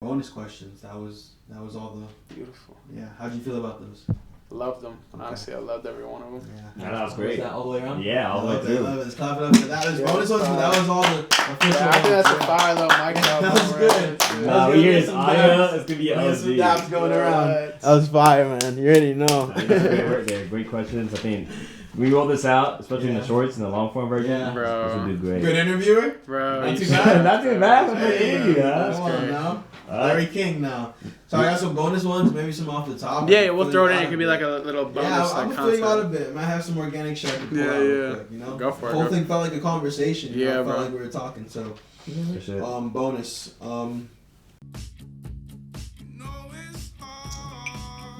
Bonus questions. That was all the. Beautiful. Yeah. How'd you feel about those? Loved them. Honestly, I loved every one of them. Yeah, that was great. Was that all the way around? Yeah, all the way through. Let's clap it up for that. Was bonus ones, but that was all the official. Yeah, I think that's a fire little mic drop. That was good. Nah, we hear his audio. It's gonna be There's some LZ. dabs going around. That was fire, man. You already know. Great work there. Great questions. I think we roll this out, especially in the shorts and the long form version. Yeah. Bro. This will do great. Good interviewer. Bro. Not too bad. Not too bad. That's a good Hey, interview, huh? Come on now. All right. Larry King now. So I got some bonus ones, maybe some off the top. Yeah, we'll throw it in. It could be like a little bonus. Yeah, like I'm gonna fill you out a content. bit. Might have some organic shit I can pull Yeah, out real yeah. quick, you know? Go for it, The whole go. thing felt like a conversation. You Yeah, know? It felt bro. like we were talking. So, For sure. bonus.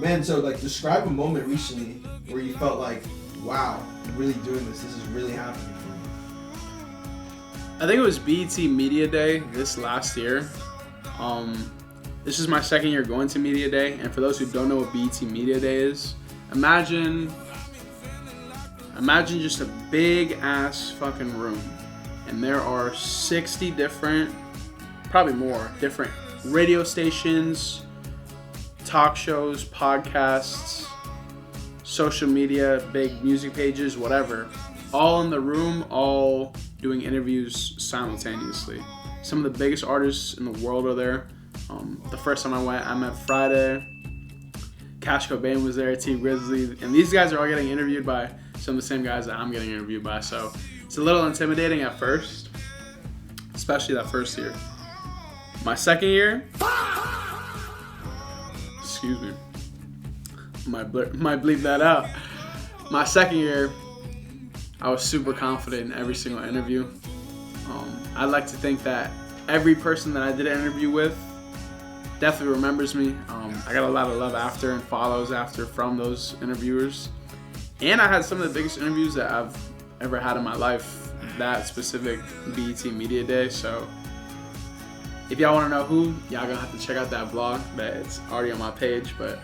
Man, so like describe a moment recently where you felt like, wow, I'm really doing this. This is really happening for me. I think it was BET Media Day this last year. This is my second year going to Media Day, and for those who don't know what BET Media Day is, imagine just a big ass fucking room, and there are 60 different, probably more, different radio stations, talk shows, podcasts, social media, big music pages, whatever, all in the room, all doing interviews simultaneously. Some of the biggest artists in the world are there. The first time I went, I met Friday, Cash Cobain was there, T Grizzly, and these guys are all getting interviewed by some of the same guys that I'm getting interviewed by, so it's a little intimidating at first, especially that first year. My second year, excuse me, might bleep that out. My second year, I was super confident in every single interview. I'd like to think that every person that I did an interview with definitely remembers me. I got a lot of love after and follows after from those interviewers. And I had some of the biggest interviews that I've ever had in my life that specific BET Media Day. So if y'all want to know who, y'all gonna have to check out that vlog. But it's already on my page. But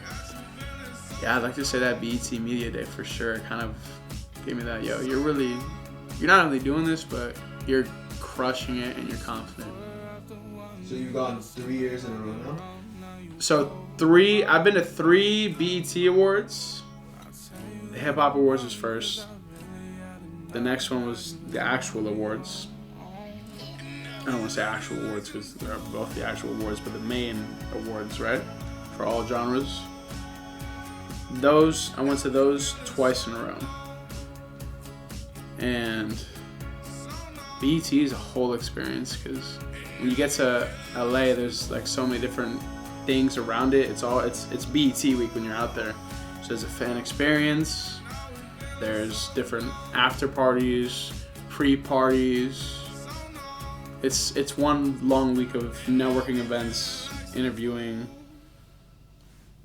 yeah, I'd like to say that BET Media Day for sure kind of gave me that, yo, you're not only doing this, but you're crushing it and you're confident. So you've gone 3 years in a row now? So I've been to 3 BET Awards. The Hip Hop Awards was first. The next one was the actual awards. I don't want to say actual awards because they're both the actual awards, but the main awards, right? For all genres. I went to those twice in a row. And BET is a whole experience because when you get to LA, there's like so many different things around it. It's BET week when you're out there. So there's a fan experience. There's different after parties, pre-parties. It's one long week of networking events, interviewing,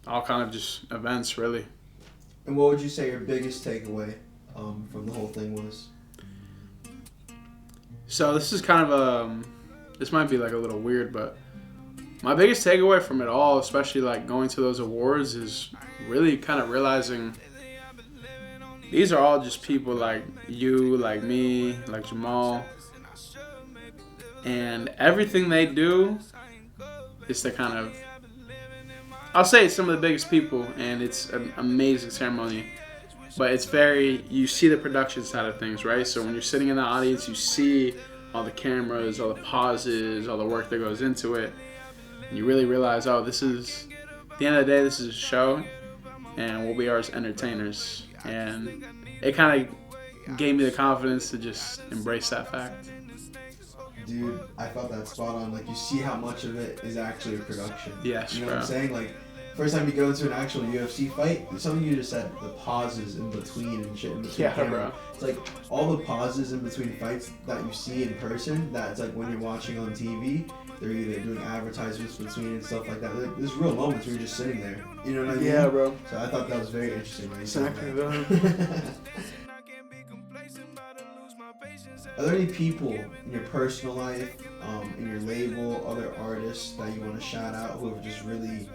all kind of just events really. And what would you say your biggest takeaway from the whole thing was? So this is kind of this might be like a little weird, but my biggest takeaway from it all, especially like going to those awards, is really kind of realizing these are all just people like you, like me, like Jamal, and everything they do is to kind of, I'll say it's some of the biggest people, and it's an amazing ceremony. But it's you see the production side of things, right? So when you're sitting in the audience, you see all the cameras, all the pauses, all the work that goes into it. And you really realize, at the end of the day, this is a show, and what we are is entertainers. And it kind of gave me the confidence to just embrace that fact. Dude, I thought that spot on. Like, you see how much of it is actually a production. Yes, you know bro. what I'm saying? Like, first time you go into an actual UFC fight, something you just said, the pauses in between and shit in between. Yeah, camera. bro. It's like all the pauses in between fights that you see in person, that's like when you're watching on TV, they're either doing advertisements between and stuff like that. Like, there's real moments where you're just sitting there. You know what I mean? Yeah, bro. So I thought that was very interesting. When you said Exactly, that. Are there any people in your personal life, in your label, other artists that you want to shout out who have just really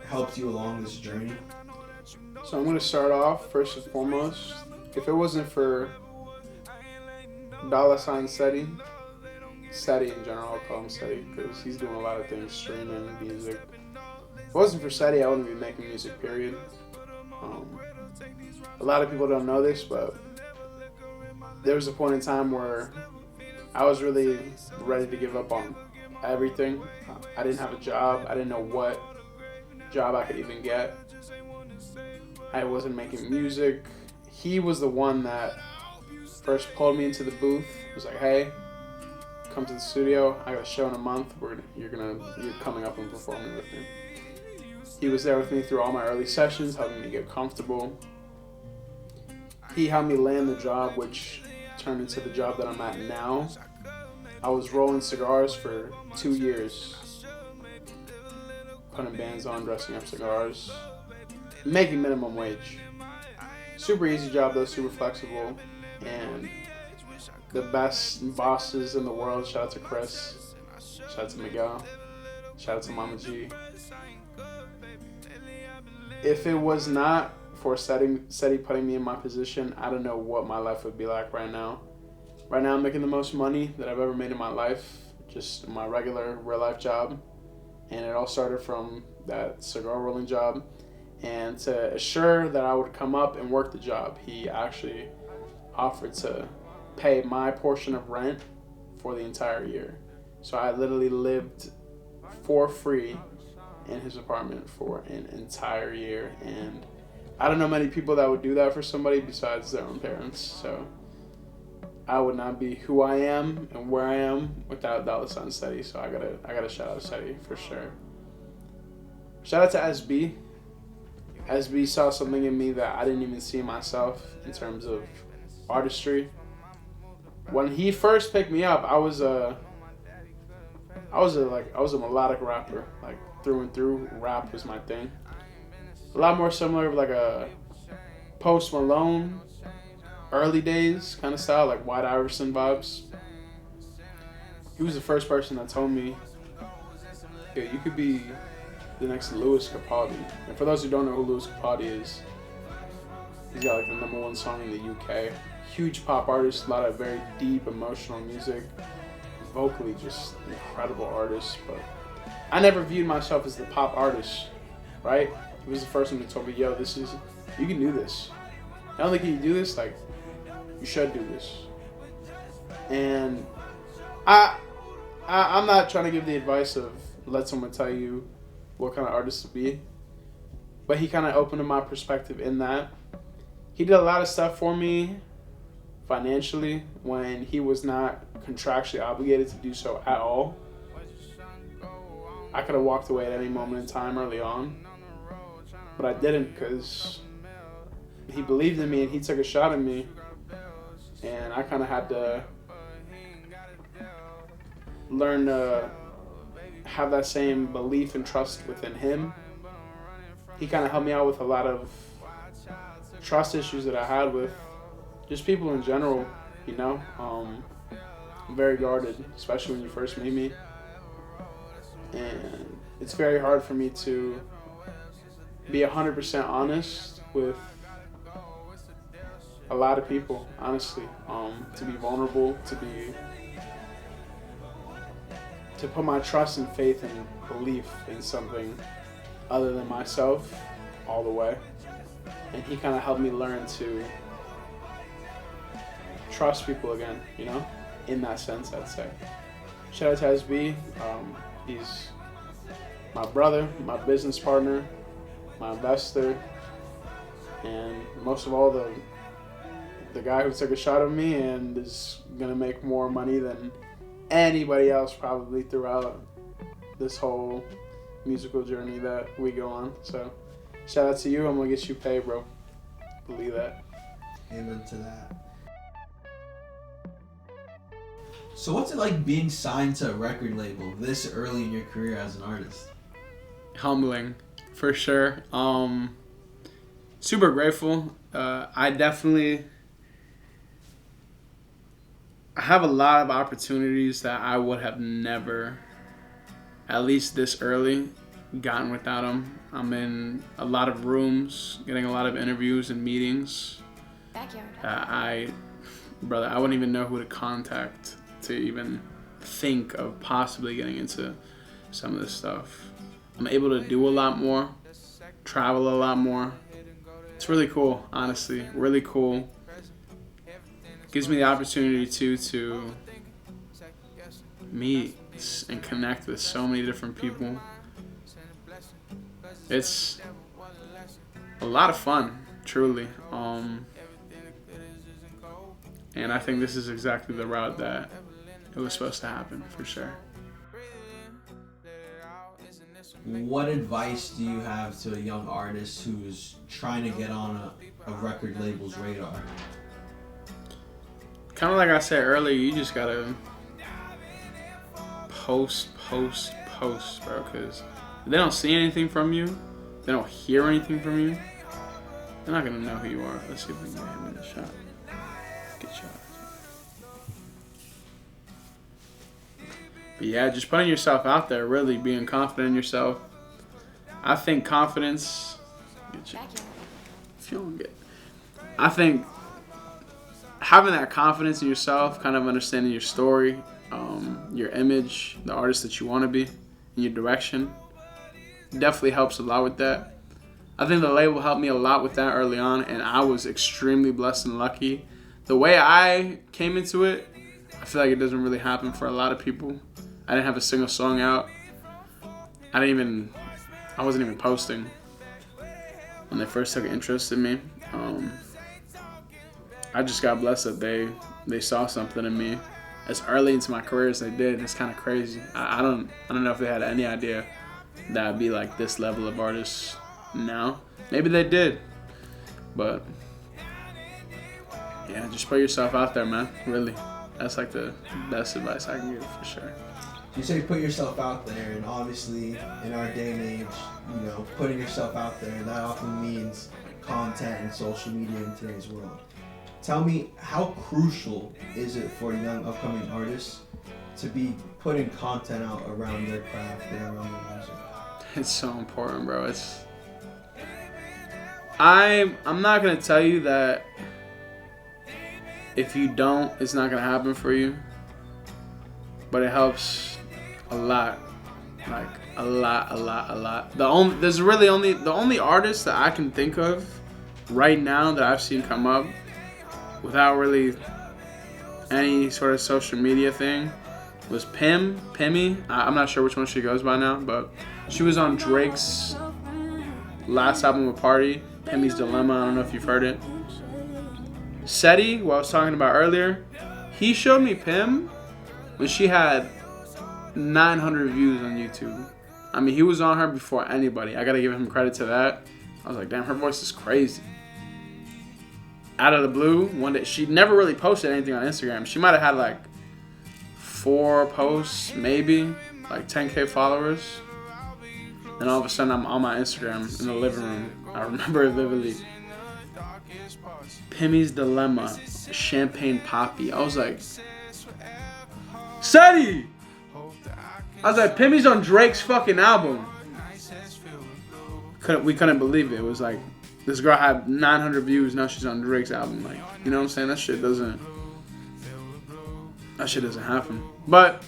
helped you along this journey? So I'm going to start off, first and foremost, if it wasn't for $SETI, Steady in general, I'll call him Steady because he's doing a lot of things, streaming, music. If it wasn't for Steady, I wouldn't be making music, period. A lot of people don't know this, but there was a point in time where I was really ready to give up on everything. I didn't have a job. I didn't know what job I could even get. I wasn't making music. He was the one that first pulled me into the booth. He was like, "Hey, come to the studio. I got a show in a month. You're coming up and performing with me." He was there with me through all my early sessions, helping me get comfortable. He helped me land the job, which turned into the job that I'm at now. I was rolling cigars for 2 years, putting bands on, dressing up cigars, making minimum wage. Super easy job though, super flexible, and the best bosses in the world. Shout out to Chris, shout out to Miguel, shout out to Mama G. If it was not for Steady putting me in my position, I don't know what my life would be like right now. Right now I'm making the most money that I've ever made in my life, just my regular real life job. And it all started from that cigar rolling job. And to assure that I would come up and work the job, he actually offered to pay my portion of rent for the entire year. So I literally lived for free in his apartment for an entire year, and I don't know many people that would do that for somebody besides their own parents. So I would not be who I am and where I am without $$ Steady. So I gotta shout out Steady for sure. Shout out to SB. SB saw something in me that I didn't even see myself in terms of artistry. When he first picked me up, I was a melodic rapper, like through and through. Rap was my thing. A lot more similar of like a Post Malone, early days kind of style, like White Iverson vibes. He was the first person that told me, "Yeah, you could be the next Lewis Capaldi." And for those who don't know who Lewis Capaldi is, he's got like the #1 song in the UK. Huge pop artist, a lot of very deep emotional music. Vocally just incredible artist, but I never viewed myself as the pop artist, right? He was the first one who told me, "Yo, you can do this. Not only can you do this, like, you should do this." And I'm not trying to give the advice of let someone tell you what kind of artist to be, but he kind of opened up my perspective in that. He did a lot of stuff for me financially when he was not contractually obligated to do so at all. I could have walked away at any moment in time early on, but I didn't because he believed in me and he took a shot at me, and I kind of had to learn to have that same belief and trust within him. He kind of helped me out with a lot of trust issues that I had with just people in general, you know. I'm very guarded, especially when you first meet me. And it's very hard for me to be 100% honest with a lot of people, honestly. To be vulnerable, to put my trust and faith and belief in something other than myself all the way. And he kind of helped me learn to trust people again, you know, in that sense, I'd say. Shout out to SB. He's my brother, my business partner, my investor, and most of all, the guy who took a shot at me and is gonna make more money than anybody else probably throughout this whole musical journey that we go on. So shout out to you. I'm gonna get you paid, bro. Believe that. Amen to that. So what's it like being signed to a record label this early in your career as an artist? Humbling, for sure. Super grateful. I have a lot of opportunities that I would have never, at least this early, gotten without them. I'm in a lot of rooms, getting a lot of interviews and meetings. Backyard. I wouldn't even know who to contact to even think of possibly getting into some of this stuff. I'm able to do a lot more, travel a lot more. It's really cool, honestly, really cool. Gives me the opportunity to meet and connect with so many different people. It's a lot of fun, truly. And I think this is exactly the route that it was supposed to happen, for sure. What advice do you have to a young artist who's trying to get on a record label's radar? Kind of like I said earlier, you just gotta post, bro, because if they don't see anything from you, they don't hear anything from you, they're not gonna know who you are. Let's see if we can get him in the shot. Good shot. But yeah, just putting yourself out there, really being confident in yourself. I think confidence. Feeling good. I think having that confidence in yourself, kind of understanding your story, your image, the artist that you want to be, and your direction, definitely helps a lot with that. I think the label helped me a lot with that early on, and I was extremely blessed and lucky. The way I came into it, I feel like it doesn't really happen for a lot of people. I didn't have a single song out. I wasn't even posting when they first took an interest in me. I just got blessed that they saw something in me as early into my career as they did. It's kind of crazy. I don't know if they had any idea that I'd be like this level of artist now. Maybe they did, but yeah, just put yourself out there, man. Really, that's like the best advice I can give for sure. You say put yourself out there, and obviously in our day and age, putting yourself out there, that often means content and social media in today's world. Tell me, how crucial is it for young upcoming artists to be putting content out around their craft and around their music? It's so important, bro. I'm not gonna tell you that if you don't, it's not gonna happen for you, but it helps a lot, like a lot. The only artist that I can think of right now that I've seen come up without really any sort of social media thing was Pimmy. I'm not sure which one she goes by now, but she was on Drake's last album, A Party, Pimmy's Dilemma. I don't know if you've heard it. Seti, who I was talking about earlier, he showed me Pim when she had 900 views on YouTube. I mean, he was on her before anybody. I gotta give him credit to that. I was like, damn, her voice is crazy. Out of the blue, one day, she never really posted anything on Instagram. She might have had like 4 posts, maybe, like 10K followers. And all of a sudden, I'm on my Instagram in the living room. I remember it vividly. Pimmy's Dilemma, Champagne Poppy. I was like, Seti! I was like, Pimmy's on Drake's fucking album. We couldn't believe it. It was like, this girl had 900 views, now she's on Drake's album. Like, you know what I'm saying? That shit doesn't happen. But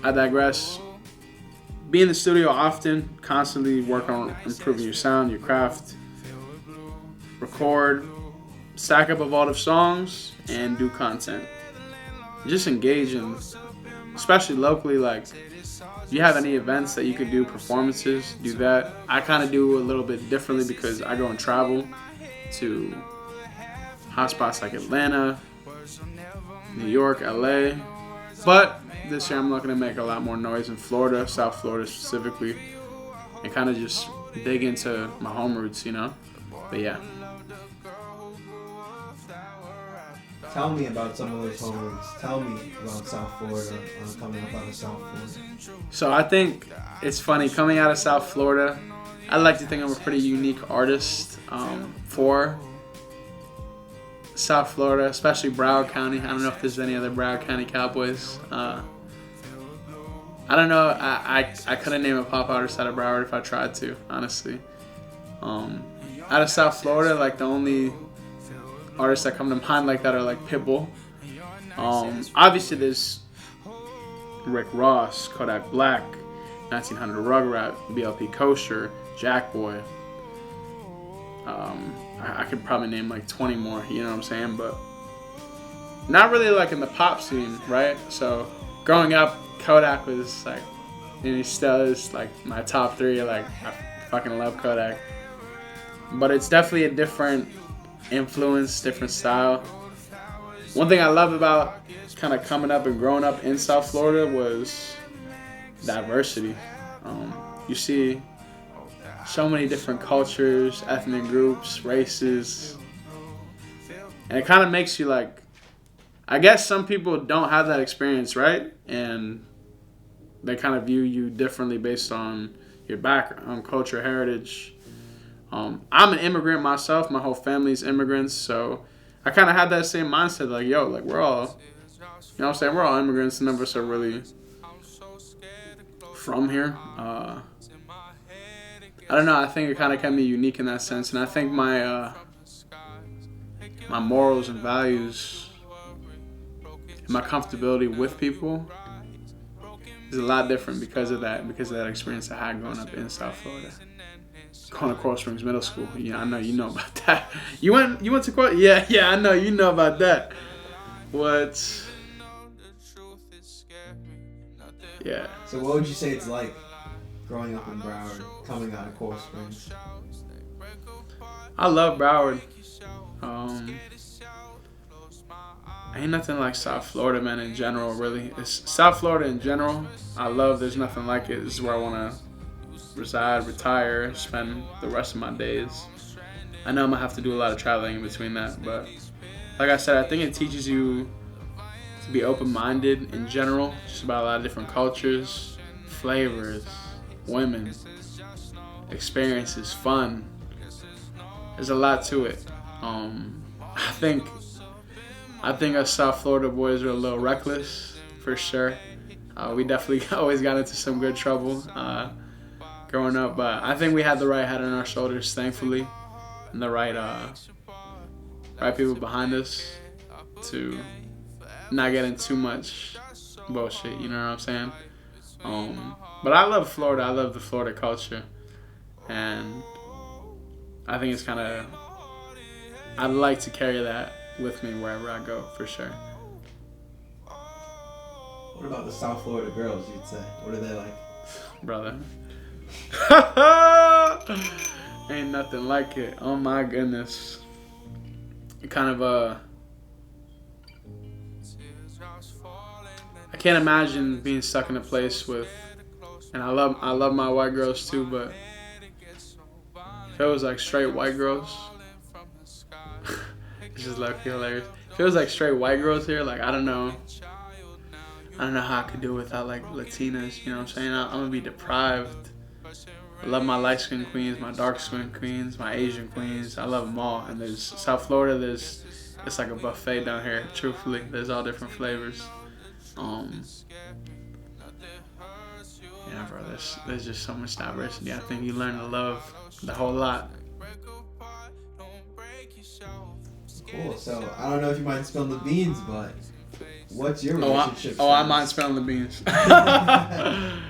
I digress. Be in the studio often, constantly work on improving your sound, your craft. Record, stack up a vault of songs, and do content. Just engage in, especially locally, like, if you have any events that you could do, performances, do that. I kind of do a little bit differently because I go and travel to hotspots like Atlanta, New York, LA. But this year I'm looking to make a lot more noise in Florida, South Florida specifically, and kind of just dig into my home roots, But yeah. Tell me about some of those home roots. Tell me about South Florida, coming up out of South Florida. So I think it's funny, coming out of South Florida, I like to think I'm a pretty unique artist for South Florida, especially Broward County. I don't know if there's any other Broward County Cowboys. I don't know. I couldn't name a pop artist out of Broward if I tried to, honestly. Out of South Florida, like the only artists that come to mind like that are like Pitbull. Obviously there's Rick Ross, Kodak Black, 1900 Rugrat, BLP Kosher, Jack Boy. I could probably name like 20 more, you know what I'm saying? But not really like in the pop scene, right? So growing up, Kodak was like, and he still is like my top 3. Like, I fucking love Kodak. But it's definitely a different influence, different style. One thing I love about kind of coming up and growing up in South Florida was diversity. You see so many different cultures, ethnic groups, races. And it kind of makes you like, I guess some people don't have that experience, right? And they kind of view you differently based on your background, culture, heritage. I'm an immigrant myself. My whole family's immigrants. So I kind of had that same mindset. Like, yo, like we're all, you know what I'm saying? We're all immigrants. None of us are really from here. I don't know. I think it kind of kept me unique in that sense. And I think my morals and values and my comfortability with people is a lot different because of that experience I had growing up in South Florida. Going to Coral Springs Middle School. Yeah, I know you know about that. You went to Coral? Yeah, I know you know about that. What? Yeah. So what would you say it's like growing up in Broward, coming out of Coral Springs? I love Broward. Ain't nothing like South Florida, man, in general, really. It's South Florida in general. I love, there's nothing like it. This is where I want to reside, retire, spend the rest of my days. I know I'm going to have to do a lot of traveling in between that, but like I said, I think it teaches you to be open-minded in general, just about a lot of different cultures, flavors, women, experiences, fun. There's a lot to it. I think us South Florida boys are a little reckless, for sure. We definitely always got into some good trouble growing up, but I think we had the right head on our shoulders, thankfully, and the right people behind us to not get in too much bullshit, you know what I'm saying? But I love Florida. I love the Florida culture, and I think it's kind of, I'd like to carry that with me wherever I go, for sure. What about the South Florida girls, you'd say? What are they like? Brother. Ain't nothing like it. Oh my goodness. It kind of, I can't imagine being stuck in a place with, and I love my white girls too, but if it was like straight white girls, it's just like hilarious. If it was like straight white girls here, like I don't know how I could do it without like Latinas, you know what I'm saying? I'm gonna be deprived. I love my light skin queens, my dark skin queens, my Asian queens. I love them all. And there's South Florida, it's like a buffet down here, truthfully. There's all different flavors. Yeah, bro, there's just so much diversity. I think you learn to love the whole lot. Cool. So I don't know if you mind spilling the beans, but what's your relationship status? I mind spilling the beans.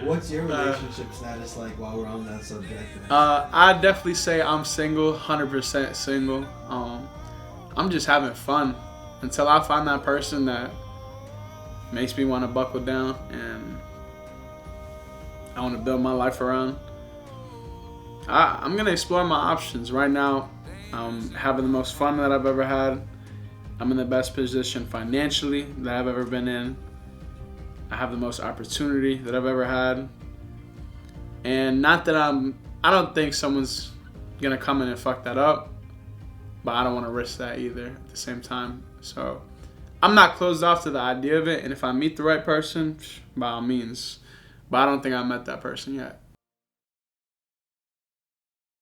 What's your relationship status like while we're on that subject? I'd definitely say I'm single, 100% single. I'm just having fun until I find that person that makes me want to buckle down and I want to build my life around. I'm going to explore my options. Right now, I'm having the most fun that I've ever had. I'm in the best position financially that I've ever been in. I have the most opportunity that I've ever had. And not that I don't think someone's going to come in and fuck that up, but I don't want to risk that either at the same time. So I'm not closed off to the idea of it. And if I meet the right person, by all means. But I don't think I met that person yet.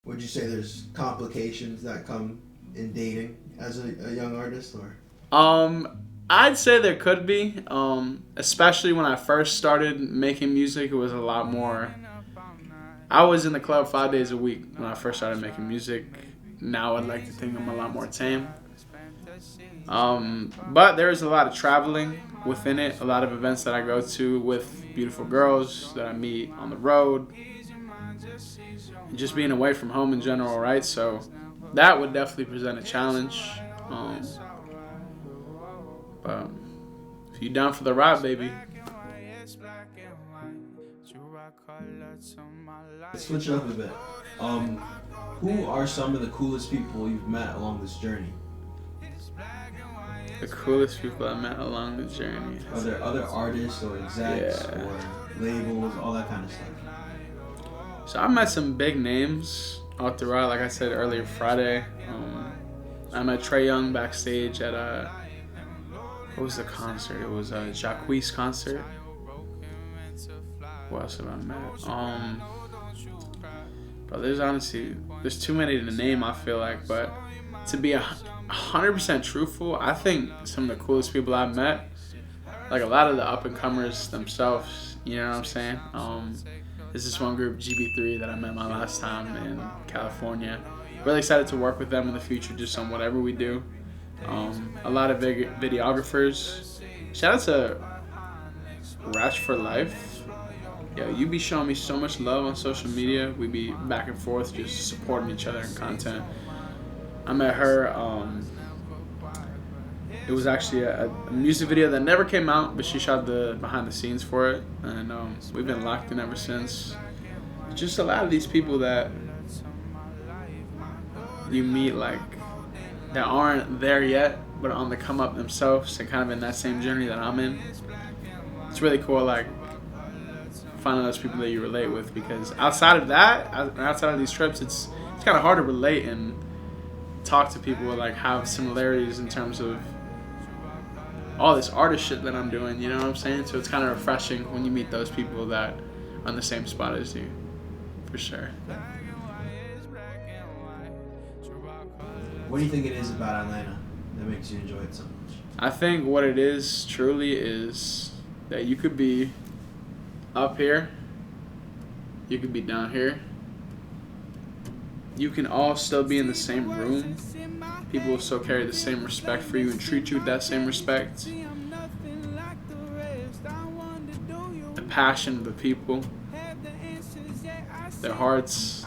Would you say there's complications that come in dating as a young artist, or? I'd say there could be. Especially when I first started making music, it was a lot more. I was in the club 5 days a week when I first started making music. Now I'd like to think I'm a lot more tame. But there's a lot of traveling within it. A lot of events that I go to with beautiful girls that I meet on the road. And just being away from home in general, right? So that would definitely present a challenge. But if you down for the ride, baby. Let's switch it up a bit. Who are some of the coolest people you've met along this journey? The coolest people I met along the journey. Are there other artists or execs Yeah. or labels, all that kind of stuff? So I met some big names all throughout. Like I said earlier, Friday, I met Trey Young backstage at what was the concert? It was a Jacquees concert. Who else have I met? But there's too many to name, I feel like. But to be 100% truthful, I think some of the coolest people I've met, like a lot of the up-and-comers themselves, you know what I'm saying? There's this one group, GB3, that I met my last time in California. Really excited to work with them in the future, just on whatever we do. A lot of videographers. Shout out to Rash for Life. Yo, you be showing me so much love on social media. We be back and forth, just supporting each other in content. I met her. It was actually a music video that never came out, but she shot the behind the scenes for it, and we've been locked in ever since. Just a lot of these people that you meet, like, that aren't there yet, but are on the come up themselves and kind of in that same journey that I'm in. It's really cool, like, finding those people that you relate with, because outside of that, outside of these trips, it's kind of hard to relate and talk to people like have similarities in terms of all this artist shit that I'm doing, you know what I'm saying? So it's kind of refreshing when you meet those people that are on the same spot as you, for sure. What do you think it is about Atlanta that makes you enjoy it so much? I think what it is truly is that you could be up here, you could be down here, you can all still be in the same room. People will still carry the same respect for you and treat you with that same respect. The passion of the people, their hearts,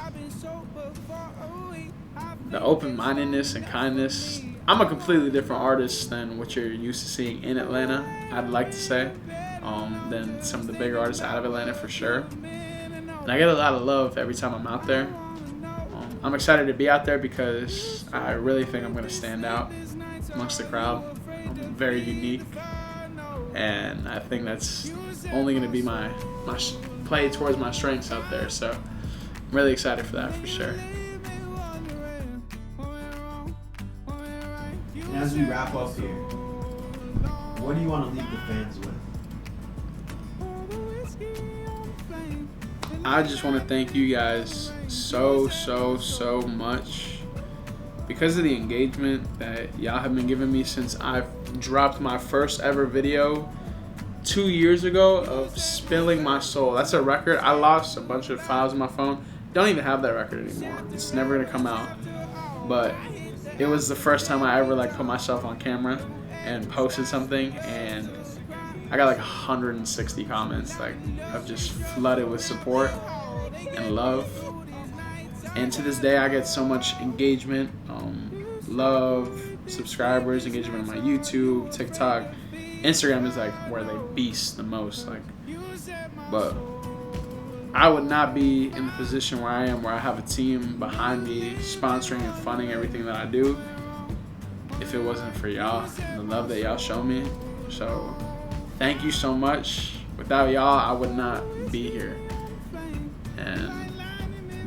the open-mindedness and kindness. I'm a completely different artist than what you're used to seeing in Atlanta, I'd like to say, than some of the bigger artists out of Atlanta for sure. And I get a lot of love every time I'm out there. I'm excited to be out there because I really think I'm going to stand out amongst the crowd. I'm very unique, and I think that's only going to be my play towards my strengths out there. So I'm really excited for that for sure. And as we wrap up here, what do you want to leave the fans with? I just want to thank you guys so much because of the engagement that y'all have been giving me since I've dropped my first ever video 2 years ago of spilling my soul. That's a record. I lost a bunch of files on my phone. Don't even have that record anymore. It's never gonna come out. But it was the first time I ever put myself on camera and posted something, and I got 160 comments. I've just flooded with support and love. And to this day, I get so much engagement, love, subscribers, engagement on my YouTube, TikTok. Instagram is where they beast the most. But I would not be in the position where I am, where I have a team behind me sponsoring and funding everything that I do, if it wasn't for y'all and the love that y'all show me. So thank you so much. Without y'all, I would not be here. And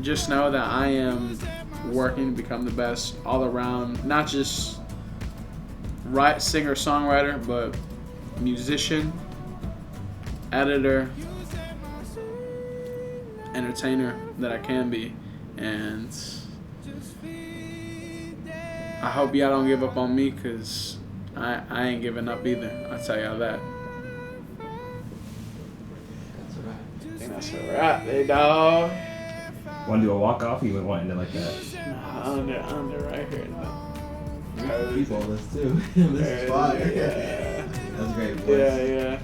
just know that I am working to become the best all around, not just singer-songwriter, but musician, editor, entertainer that I can be. And I hope y'all don't give up on me, because I ain't giving up either. I'll tell y'all that. That's all right. I think that's a wrap, big dog. Want to do a walk-off, or you would want to end it like that? Nah, under right here. We can keep all this too. This is fire. Yeah. That's a great voice. Yeah.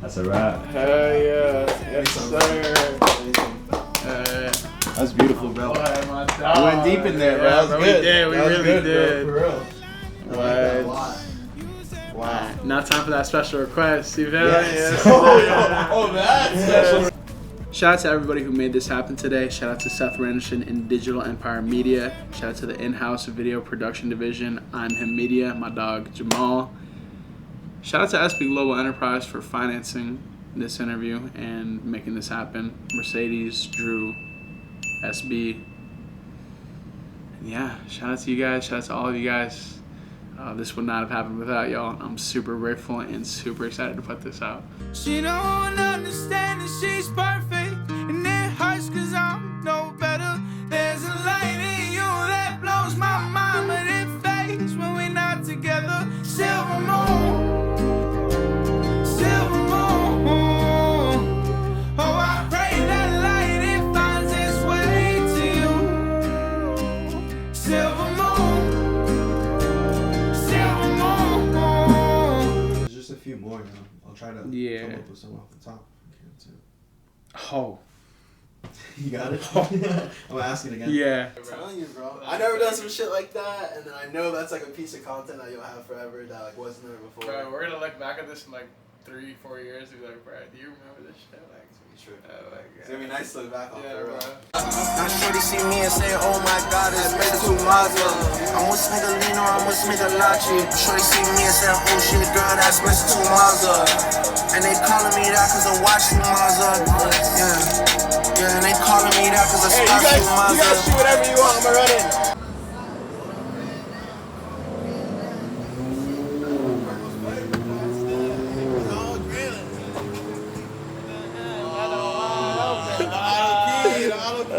That's a wrap. Hell yeah. Yes, sir. That's beautiful, bro. My We dog. went deep in there, bro. Yeah, That was bro, good. We did. We That was really good, did. For real. I like that a lot. Wow. Now time for that special request. You feel me? Yes. Yes. Oh, that's special. Shout out to everybody who made this happen today. Shout out to Seth Randerson in Digital Empire Media. Shout out to the in-house video production division, I'm Him Media, my dog Jamal. Shout out to SB Global Enterprise for financing this interview and making this happen. Mercedes, Drew, SB. And yeah, shout out to you guys. Shout out to all of you guys. This would not have happened without y'all. I'm super grateful and super excited to put this out. She don't understand that she's perfect, and it hurts cause I'm no better. There's a light in you that blows my mind, but it fades when we're not together. Silver moon, silver moon. Oh, I pray that light, it finds its way to you. Silver moon, silver moon. There's just a few more now. I'll try to come up with some off the top. Oh. You got it? I'm gonna ask it again. Yeah. I'm telling you, bro. I never done some shit like that, and then I know that's like a piece of content that you'll have forever that like wasn't there before. Bro, we're gonna look back at this in like 3-4 years and be like, bro, do you remember this shit? Like, It's true. like, It's gonna be nice to look back on yeah, for bro. real. Now shorty see me and say, oh my god, it's better to Mazda. I'm with Smigalino, I'm with Smigalachi. Shorty see me and say, oh shit, girl, that's Mr. Mazda. And they calling me that cause I watch you Mazda. Yeah, and they calling me that cause I Hey, stop you Mazda. you guys shoot whatever you want. I'm gonna run in. I don't